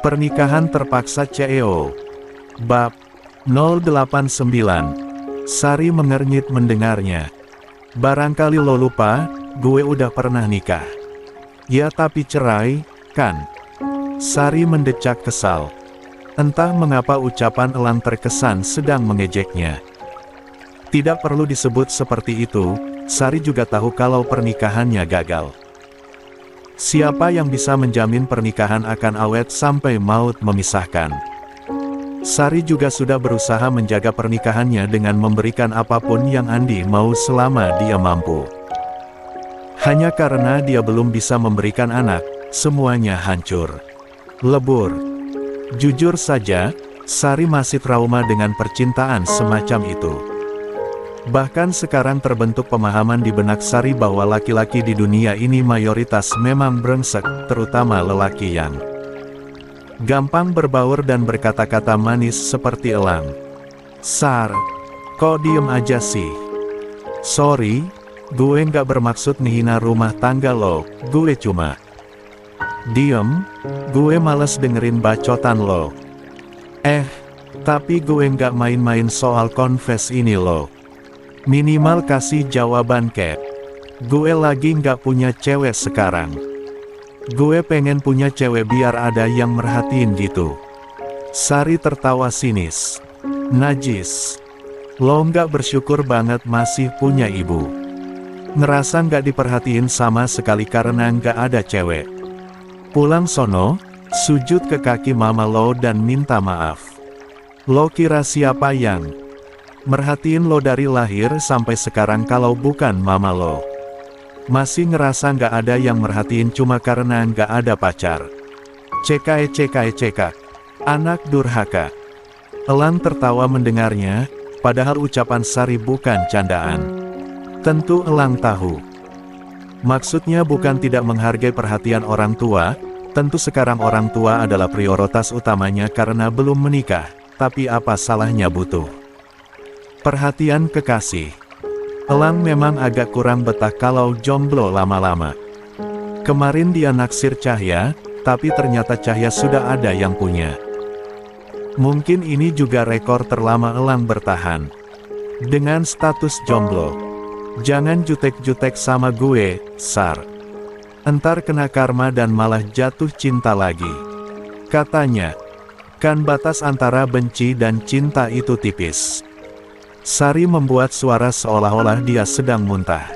Pernikahan terpaksa CEO. Bab 089. Sari mengernyit mendengarnya. Barangkali lo lupa, gue udah pernah nikah. Ya tapi cerai, kan? Sari mendecak kesal. Entah mengapa ucapan Elang terkesan sedang mengejeknya. Tidak perlu disebut seperti itu, Sari juga tahu kalau pernikahannya gagal. Siapa yang bisa menjamin pernikahan akan awet sampai maut memisahkan? Sari juga sudah berusaha menjaga pernikahannya dengan memberikan apapun yang Andi mau selama dia mampu. Hanya karena dia belum bisa memberikan anak, semuanya hancur. Lebur. Jujur saja, Sari masih trauma dengan percintaan semacam itu. Bahkan sekarang terbentuk pemahaman di benak Sari bahwa laki-laki di dunia ini mayoritas memang brengsek, terutama lelaki yang gampang berbaur dan berkata-kata manis seperti Elang. Sar, kok diem aja sih? Sorry, gue nggak bermaksud ngehina rumah tangga lo, gue cuma diem, gue males dengerin bacotan lo. Tapi gue nggak main-main soal confess ini lo. Minimal kasih jawaban Cat. Gue lagi nggak punya cewek sekarang. Gue pengen punya cewek biar ada yang merhatiin gitu. Sari tertawa sinis. Najis. Lo nggak bersyukur banget masih punya ibu. Ngerasa nggak diperhatiin sama sekali karena nggak ada cewek. Pulang sono, sujud ke kaki mama lo dan minta maaf. Lo kira siapa yang merhatiin lo dari lahir sampai sekarang kalau bukan mama lo? Masih ngerasa nggak ada yang merhatiin cuma karena nggak ada pacar. Cekak. Anak durhaka. Elang tertawa mendengarnya, padahal ucapan Sari bukan candaan. Tentu Elang tahu. Maksudnya bukan tidak menghargai perhatian orang tua, tentu sekarang orang tua adalah prioritas utamanya karena belum menikah, tapi apa salahnya butuh perhatian kekasih. Elang memang agak kurang betah kalau jomblo lama-lama. Kemarin dia naksir Cahya, tapi ternyata Cahya sudah ada yang punya. Mungkin ini juga rekor terlama Elang bertahan dengan status jomblo. Jangan jutek-jutek sama gue, Sar. Entar kena karma dan malah jatuh cinta lagi. Katanya, kan batas antara benci dan cinta itu tipis. Sari membuat suara seolah-olah dia sedang muntah.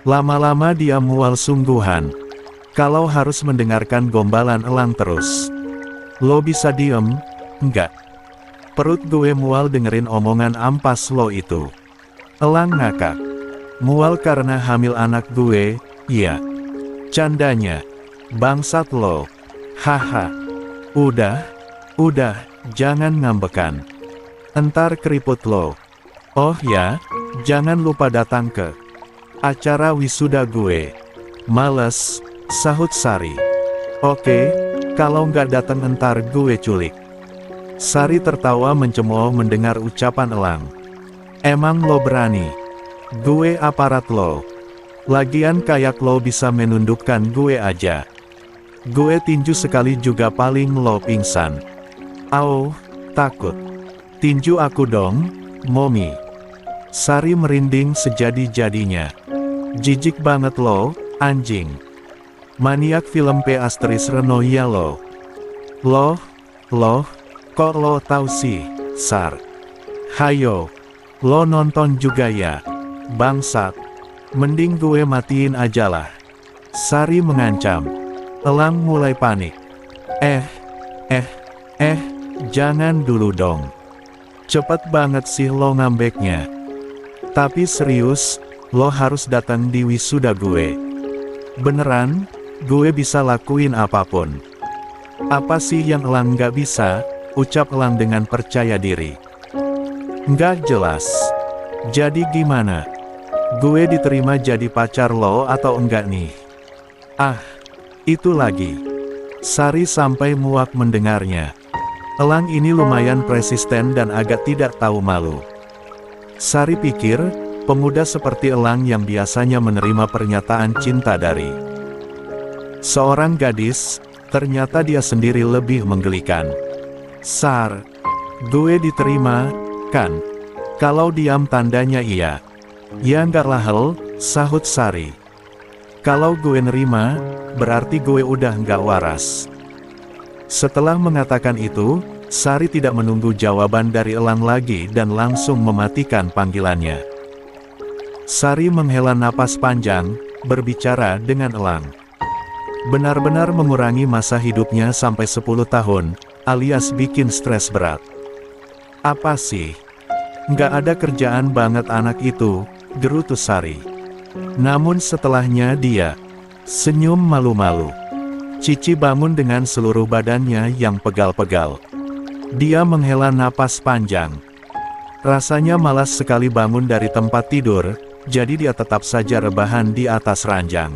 Lama-lama dia mual sungguhan. Kalau harus mendengarkan gombalan Elang terus. Lo bisa diem? Enggak. Perut gue mual dengerin omongan ampas lo itu. Elang ngakak. Mual karena hamil anak gue, iya. Candanya. Bangsat lo. Haha. Udah, jangan ngambekan. Entar keriput lo. Oh ya, jangan lupa datang ke acara wisuda gue. Males, sahut Sari. Oke, kalau nggak datang entar gue culik. Sari tertawa mencemooh mendengar ucapan Elang. Emang lo berani? Gue aparat lo. Lagian kayak lo bisa menundukkan gue aja. Gue tinju sekali juga paling lo pingsan. Au, takut. Tinju aku dong, Momi. Sari merinding sejadi-jadinya. Jijik banget lo, anjing. Maniak film P Astris Renoya lo. Loh, kok lo tahu sih, Sar? Hayo, lo nonton juga ya, bangsat. Mending gue matiin aja lah. Sari mengancam. Elang mulai panik. Jangan dulu dong. Cepet banget sih lo ngambeknya. Tapi serius, lo harus datang di wisuda gue. Beneran, gue bisa lakuin apapun. Apa sih yang Elang nggak bisa? Ucap Elang dengan percaya diri. Nggak jelas. Jadi gimana? Gue diterima jadi pacar lo atau enggak nih? Itu lagi. Sari sampai muak mendengarnya. Elang ini lumayan persisten dan agak tidak tahu malu. Sari pikir, pemuda seperti Elang yang biasanya menerima pernyataan cinta dari seorang gadis, Ternyata dia sendiri lebih menggelikan. Sar, gue diterima, kan? Kalau diam tandanya iya. Ya nggak lah Hel, sahut Sari. Kalau gue nerima, berarti gue udah nggak waras. Setelah mengatakan itu, Sari tidak menunggu jawaban dari Elang lagi dan langsung mematikan panggilannya. Sari menghela napas panjang, berbicara dengan Elang. Benar-benar mengurangi masa hidupnya sampai 10 tahun, alias bikin stres berat. Apa sih? Nggak ada kerjaan banget anak itu, gerutu Sari. Namun setelahnya dia senyum malu-malu. Cici bangun dengan seluruh badannya yang pegal-pegal. Dia menghela napas panjang. Rasanya malas sekali bangun dari tempat tidur, jadi dia tetap saja rebahan di atas ranjang.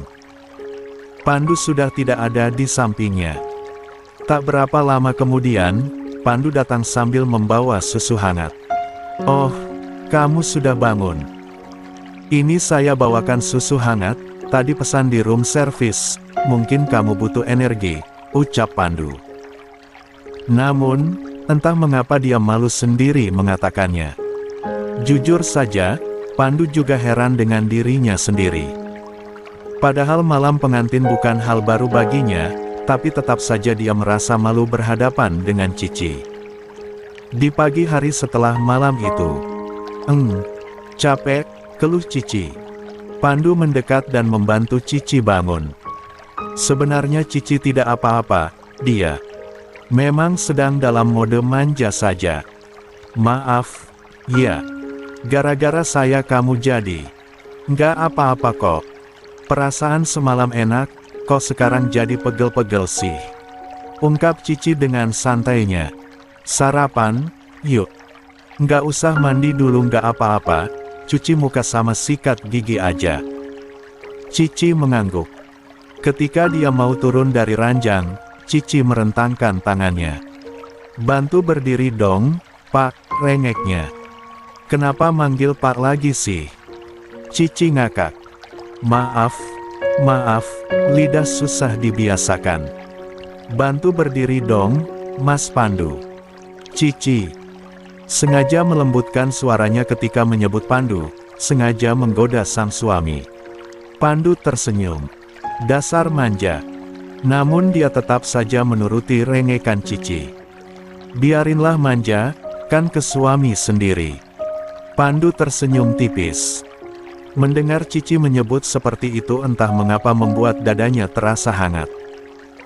Pandu sudah tidak ada di sampingnya. Tak berapa lama kemudian, Pandu datang sambil membawa susu hangat. Oh, kamu sudah bangun. Ini saya bawakan susu hangat, tadi pesan di room service, mungkin kamu butuh energi, ucap Pandu. Namun, entah mengapa dia malu sendiri mengatakannya. Jujur saja, Pandu juga heran dengan dirinya sendiri. Padahal malam pengantin bukan hal baru baginya, tapi tetap saja dia merasa malu berhadapan dengan Cici. Di pagi hari setelah malam itu, capek, keluh Cici. Pandu mendekat dan membantu Cici bangun. Sebenarnya Cici tidak apa-apa, dia memang sedang dalam mode manja saja. Maaf, ya, gara-gara saya kamu jadi. Nggak apa-apa kok. Perasaan semalam enak, kok sekarang jadi pegel-pegel sih. Ungkap Cici dengan santainya. Sarapan, yuk. Nggak usah mandi dulu nggak apa-apa, cuci muka sama sikat gigi aja. Cici mengangguk. Ketika dia mau turun dari ranjang, Cici merentangkan tangannya. Bantu berdiri dong, Pak, rengeknya. Kenapa manggil Pak lagi sih? Cici ngakak. Maaf, lidah susah dibiasakan. Bantu berdiri dong, Mas Pandu. Cici sengaja melembutkan suaranya ketika menyebut Pandu, sengaja menggoda sang suami. Pandu tersenyum. Dasar manja. Namun dia tetap saja menuruti rengekan Cici. Biarinlah manja, kan ke suami sendiri. Pandu tersenyum tipis. Mendengar Cici menyebut seperti itu entah mengapa membuat dadanya terasa hangat.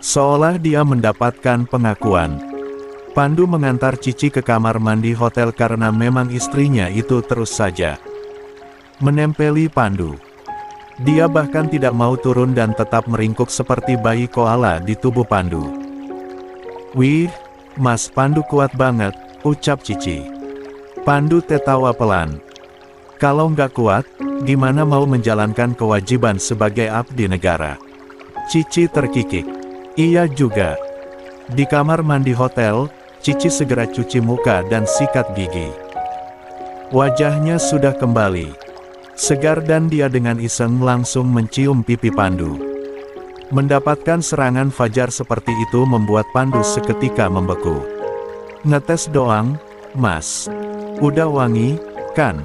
Seolah dia mendapatkan pengakuan. Pandu mengantar Cici ke kamar mandi hotel karena memang istrinya itu terus saja menempeli Pandu. Dia bahkan tidak mau turun dan tetap meringkuk seperti bayi koala di tubuh Pandu. Wih, Mas Pandu kuat banget, ucap Cici. Pandu tertawa pelan. Kalau nggak kuat, gimana mau menjalankan kewajiban sebagai abdi negara? Cici terkikik. Iya juga. Di kamar mandi hotel, Cici segera cuci muka dan sikat gigi. Wajahnya sudah kembali segar dan dia dengan iseng langsung mencium pipi Pandu. Mendapatkan serangan fajar seperti itu membuat Pandu seketika membeku. Ngetes doang, Mas. Udah wangi, kan?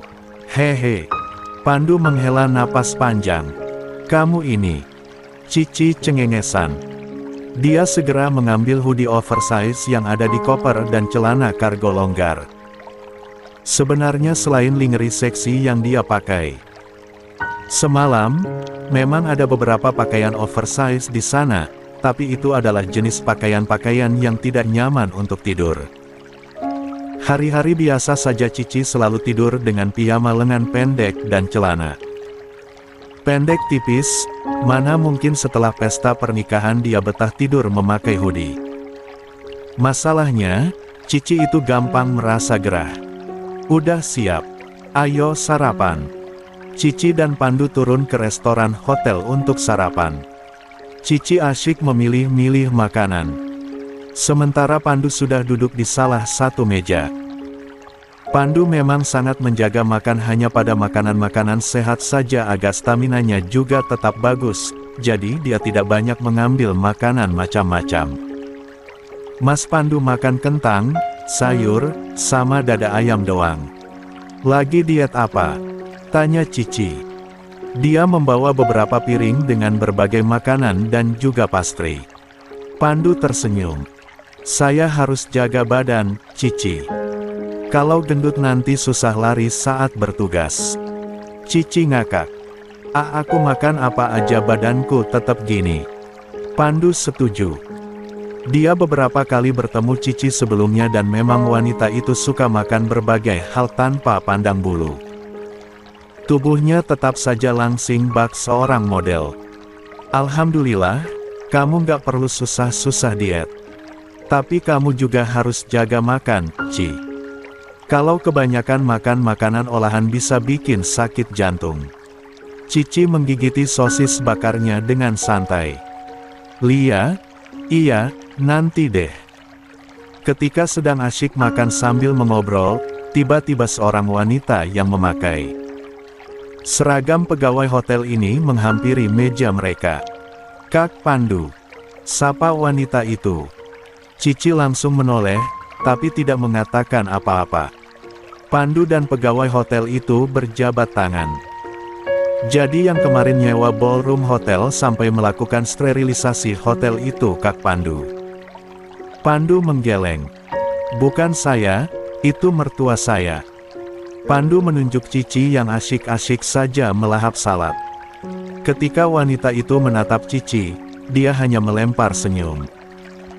Hehe. Pandu menghela napas panjang. Kamu ini. Cici cengengesan. Dia segera mengambil hoodie oversize yang ada di koper dan celana kargo longgar. Sebenarnya selain lingerie seksi yang dia pakai. Semalam, memang ada beberapa pakaian oversize di sana, tapi itu adalah jenis pakaian-pakaian yang tidak nyaman untuk tidur. Hari-hari biasa saja Cici selalu tidur dengan piyama lengan pendek dan celana pendek tipis, mana mungkin setelah pesta pernikahan dia betah tidur memakai hoodie. Masalahnya, Cici itu gampang merasa gerah. Udah siap, ayo sarapan. Cici dan Pandu turun ke restoran hotel untuk sarapan. Cici asyik memilih-milih makanan. Sementara Pandu sudah duduk di salah satu meja. Pandu memang sangat menjaga makan hanya pada makanan-makanan sehat saja agar staminanya juga tetap bagus, jadi dia tidak banyak mengambil makanan macam-macam. Mas Pandu makan kentang, sayur, sama dada ayam doang. Lagi diet apa? Tanya Cici. Dia membawa beberapa piring dengan berbagai makanan dan juga pastry. Pandu tersenyum. Saya harus jaga badan, Cici. Kalau gendut nanti susah lari saat bertugas. Cici ngakak. Aku makan apa aja badanku tetap gini. Pandu setuju. Dia beberapa kali bertemu Cici sebelumnya dan memang wanita itu suka makan berbagai hal tanpa pandang bulu. Tubuhnya tetap saja langsing bak seorang model. Alhamdulillah, kamu gak perlu susah-susah diet. Tapi kamu juga harus jaga makan, Ci. Kalau kebanyakan makan makanan olahan bisa bikin sakit jantung. Cici menggigiti sosis bakarnya dengan santai. Lia, iya, nanti deh. Ketika sedang asyik makan sambil mengobrol, tiba-tiba seorang wanita yang memakai seragam pegawai hotel ini menghampiri meja mereka. Kak Pandu, sapa wanita itu. Cici langsung menoleh, tapi tidak mengatakan apa-apa. Pandu dan pegawai hotel itu berjabat tangan. Jadi yang kemarin nyewa ballroom hotel sampai melakukan sterilisasi hotel itu Kak Pandu. Pandu menggeleng. Bukan saya, itu mertua saya. Pandu menunjuk Cici yang asyik-asyik saja melahap salad. Ketika wanita itu menatap Cici, dia hanya melempar senyum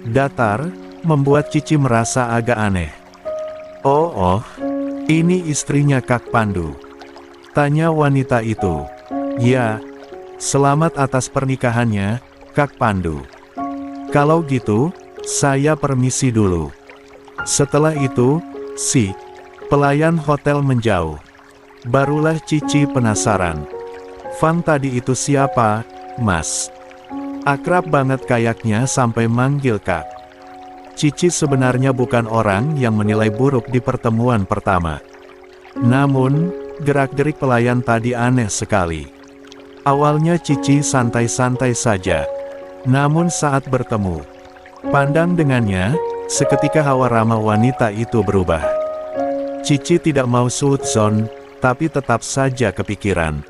datar, membuat Cici merasa agak aneh. Oh, ini istrinya Kak Pandu. Tanya wanita itu. Ya, selamat atas pernikahannya, Kak Pandu. Kalau gitu, saya permisi dulu. Setelah itu, si pelayan hotel menjauh. Barulah Cici penasaran. Fang tadi itu siapa, Mas? Akrab banget kayaknya sampai manggil Kak. Cici sebenarnya bukan orang yang menilai buruk di pertemuan pertama. Namun, gerak-gerik pelayan tadi aneh sekali. Awalnya Cici santai-santai saja. Namun saat bertemu, pandang dengannya, seketika hawa ramah wanita itu berubah. Cici tidak mau suudzon, tapi tetap saja kepikiran.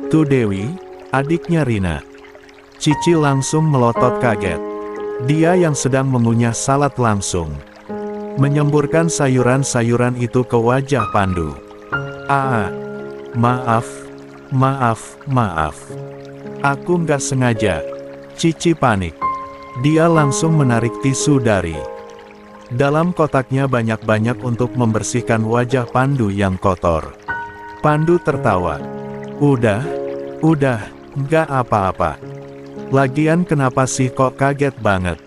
Tuh Dewi, adiknya Rina. Cici langsung melotot kaget. Dia yang sedang mengunyah salad langsung menyemburkan sayuran-sayuran itu ke wajah Pandu. Maaf. Aku nggak sengaja. Cici panik. Dia langsung menarik tisu dari dalam kotaknya banyak-banyak untuk membersihkan wajah Pandu yang kotor. Pandu tertawa. Udah, nggak apa-apa. Lagian kenapa sih kok kaget banget?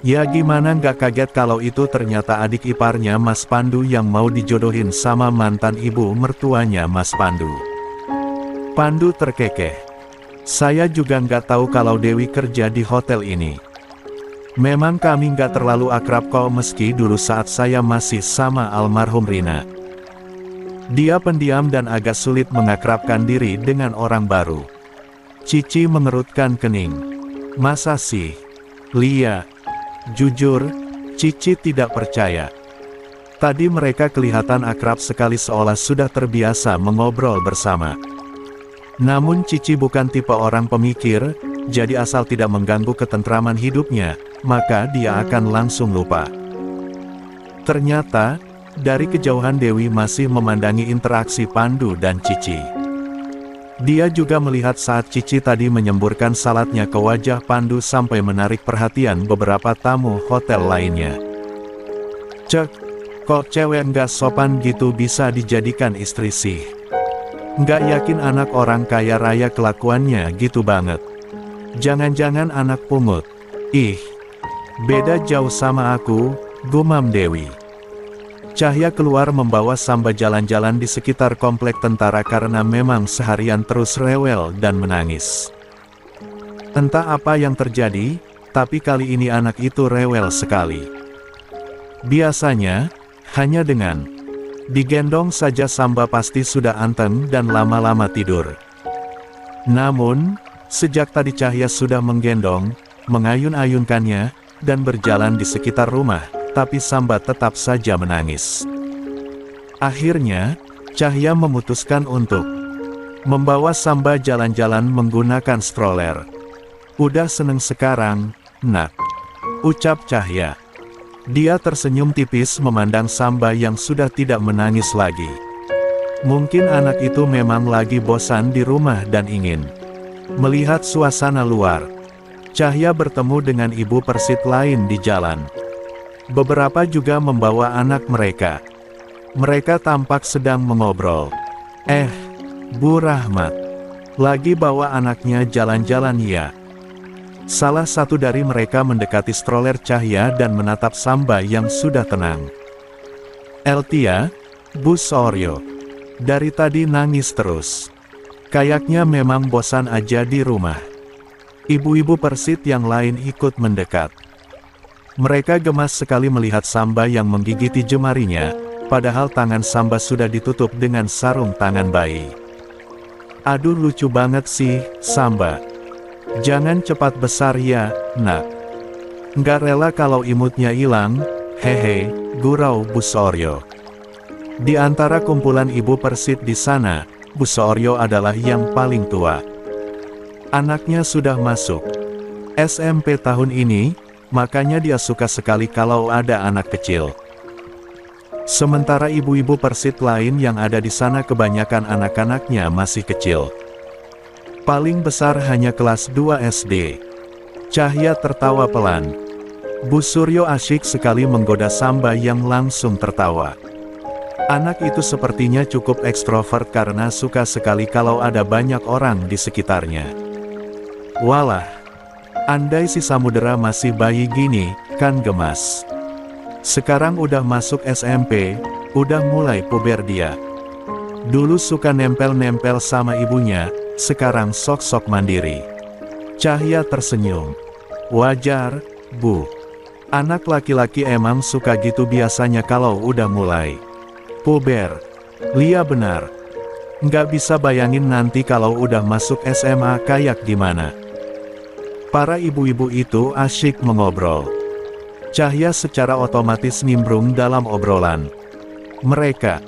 Ya gimana nggak kaget kalau itu ternyata adik iparnya Mas Pandu yang mau dijodohin sama mantan ibu mertuanya Mas Pandu. Pandu terkekeh. Saya juga nggak tahu kalau Dewi kerja di hotel ini. Memang kami nggak terlalu akrab kok meski dulu saat saya masih sama almarhum Rina. Dia pendiam dan agak sulit mengakrabkan diri dengan orang baru. Cici mengerutkan kening. Masa sih? Lia. Jujur, Cici tidak percaya. Tadi mereka kelihatan akrab sekali seolah sudah terbiasa mengobrol bersama. Namun Cici bukan tipe orang pemikir, jadi asal tidak mengganggu ketentraman hidupnya, maka dia akan langsung lupa. Ternyata, dari kejauhan Dewi masih memandangi interaksi Pandu dan Cici. Dia juga melihat saat Cici tadi menyemburkan saladnya ke wajah Pandu sampai menarik perhatian beberapa tamu hotel lainnya. Cek, kok cewek nggak sopan gitu bisa dijadikan istri sih? Nggak yakin anak orang kaya raya kelakuannya gitu banget. Jangan-jangan anak pungut. Ih, beda jauh sama aku, gumam Dewi. Cahya keluar membawa Samba jalan-jalan di sekitar komplek tentara karena memang seharian terus rewel dan menangis. Entah apa yang terjadi, tapi kali ini anak itu rewel sekali. Biasanya, hanya dengan digendong saja Samba pasti sudah anteng dan lama-lama tidur. Namun, Sejak tadi Cahya sudah menggendong, mengayun-ayunkannya, dan berjalan di sekitar rumah, tapi Samba tetap saja menangis. Akhirnya, Cahya memutuskan untuk membawa Samba jalan-jalan menggunakan stroller. "Udah seneng sekarang, nak," ucap Cahya. Dia tersenyum tipis memandang Samba yang sudah tidak menangis lagi. Mungkin anak itu memang lagi bosan di rumah dan ingin melihat suasana luar. Cahya bertemu dengan ibu Persit lain di jalan. Beberapa juga membawa anak mereka. Mereka tampak sedang mengobrol. Bu Rahmat, lagi bawa anaknya jalan-jalan ya?" Salah satu dari mereka mendekati stroller Cahya dan menatap Samba yang sudah tenang. "Eltia, Bu Soryo, dari tadi nangis terus. Kayaknya memang bosan aja di rumah." Ibu-ibu Persit yang lain ikut mendekat. Mereka gemas sekali melihat Samba yang menggigiti jemarinya, padahal tangan Samba sudah ditutup dengan sarung tangan bayi. "Aduh lucu banget sih, Samba. Jangan cepat besar ya, nak. Nggak rela kalau imutnya hilang, hehe," gurau Bu Soryo. Di antara kumpulan ibu Persit di sana, Bu Soryo adalah yang paling tua. Anaknya sudah masuk SMP tahun ini, makanya dia suka sekali kalau ada anak kecil. Sementara ibu-ibu Persit lain yang ada di sana kebanyakan anak-anaknya masih kecil. Paling besar hanya kelas 2 SD. Cahya tertawa pelan. Bu Suryo asyik sekali menggoda Samba yang langsung tertawa. Anak itu sepertinya cukup ekstrovert karena suka sekali kalau ada banyak orang di sekitarnya. "Walah, andai si Samudera masih bayi gini, kan gemas. Sekarang udah masuk SMP, udah mulai puber dia. Dulu suka nempel-nempel sama ibunya, sekarang sok-sok mandiri." Cahya tersenyum. "Wajar, Bu. Anak laki-laki emang suka gitu biasanya kalau udah mulai puber." "Lia benar. Nggak bisa bayangin nanti kalau udah masuk SMA kayak gimana." Para ibu-ibu itu asyik mengobrol. Cahya secara otomatis nimbrung dalam obrolan mereka.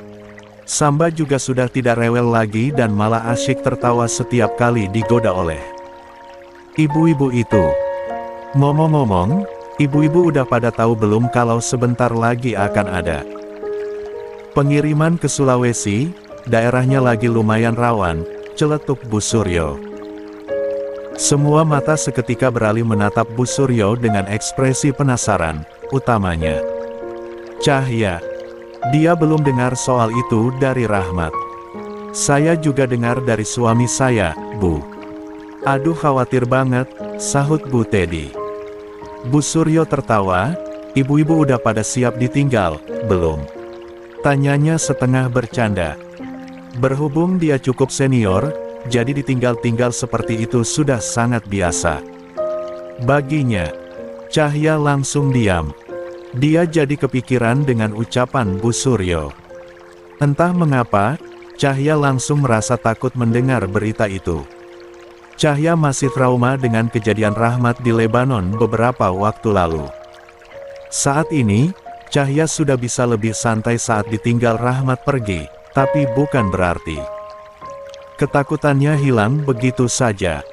Samba juga sudah tidak rewel lagi dan malah asyik tertawa setiap kali digoda oleh ibu-ibu itu. Ngomong-ngomong, ibu-ibu udah pada tahu belum kalau sebentar lagi akan ada pengiriman ke Sulawesi? Daerahnya lagi lumayan rawan, celetuk Bu Suryo. Semua mata seketika beralih menatap Bu Suryo dengan ekspresi penasaran, utamanya Cahya. Dia belum dengar soal itu dari Rahmat. "Saya juga dengar dari suami saya, Bu." "Aduh khawatir banget," sahut Bu Teddy. Bu Suryo tertawa. "Ibu-ibu udah pada siap ditinggal, belum?" tanyanya setengah bercanda. Berhubung dia cukup senior, jadi ditinggal-tinggal seperti itu sudah sangat biasa baginya. Cahya langsung diam. Dia jadi kepikiran dengan ucapan Bu Suryo. Entah mengapa, Cahya langsung merasa takut mendengar berita itu. Cahya masih trauma dengan kejadian Rahmat di Lebanon beberapa waktu lalu. Saat ini, Cahya sudah bisa lebih santai saat ditinggal Rahmat pergi, tapi bukan berarti ketakutannya hilang begitu saja.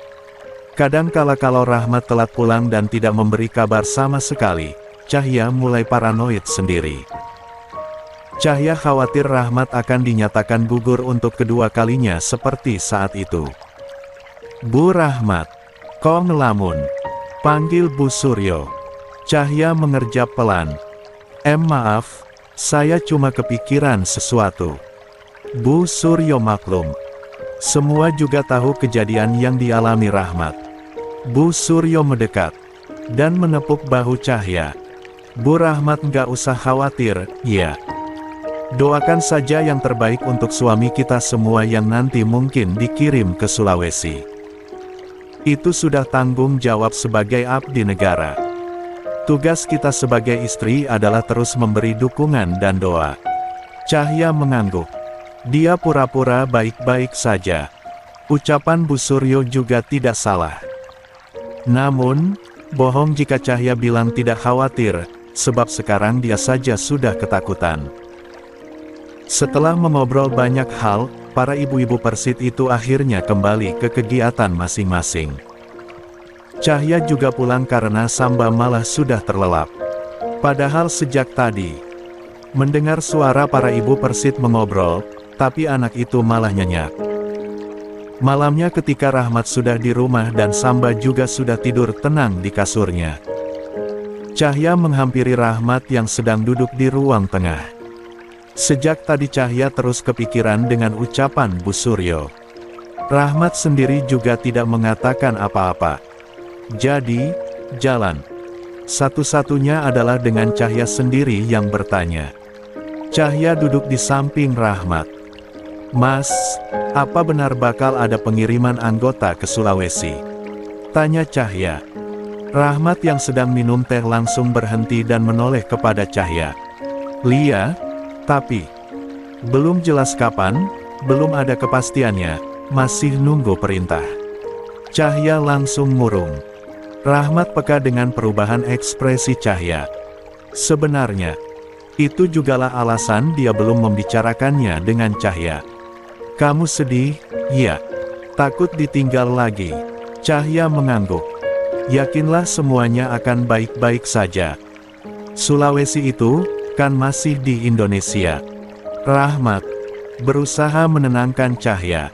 Kadang kala kalau Rahmat telat pulang dan tidak memberi kabar sama sekali, Cahya mulai paranoid sendiri. Cahya khawatir Rahmat akan dinyatakan gugur untuk kedua kalinya seperti saat itu. "Bu Rahmat, kok ngelamun?" panggil Bu Suryo. Cahya mengerjap pelan. Maaf, saya cuma kepikiran sesuatu." Bu Suryo maklum. Semua juga tahu kejadian yang dialami Rahmat. Bu Suryo mendekat dan menepuk bahu Cahya. "Bu Rahmat nggak usah khawatir, ya. Doakan saja yang terbaik untuk suami kita semua yang nanti mungkin dikirim ke Sulawesi. Itu sudah tanggung jawab sebagai abdi negara. Tugas kita sebagai istri adalah terus memberi dukungan dan doa." Cahya mengangguk. Dia pura-pura baik-baik saja. Ucapan Bu Suryo juga tidak salah. Namun, bohong jika Cahya bilang tidak khawatir, sebab sekarang dia saja sudah ketakutan. Setelah mengobrol banyak hal, para ibu-ibu Persit itu akhirnya kembali ke kegiatan masing-masing. Cahya juga pulang karena Samba malah sudah terlelap. Padahal sejak tadi, mendengar suara para ibu Persit mengobrol, tapi anak itu malah nyenyak. Malamnya ketika Rahmat sudah di rumah dan Samba juga sudah tidur tenang di kasurnya, Cahya menghampiri Rahmat yang sedang duduk di ruang tengah. Sejak tadi Cahya terus kepikiran dengan ucapan Bu Suryo. Rahmat sendiri juga tidak mengatakan apa-apa. Jadi, jalan satu-satunya adalah dengan Cahya sendiri yang bertanya. Cahya duduk di samping Rahmat. "Mas, apa benar bakal ada pengiriman anggota ke Sulawesi?" tanya Cahya. Rahmat yang sedang minum teh langsung berhenti dan menoleh kepada Cahya. "Lia, tapi belum jelas kapan, belum ada kepastiannya, masih nunggu perintah." Cahya langsung murung. Rahmat peka dengan perubahan ekspresi Cahya. Sebenarnya, itu jugalah alasan dia belum membicarakannya dengan Cahya. "Kamu sedih, ya? Takut ditinggal lagi?" Cahya mengangguk. "Yakinlah semuanya akan baik-baik saja. Sulawesi itu, kan masih di Indonesia." Rahmat berusaha menenangkan Cahya.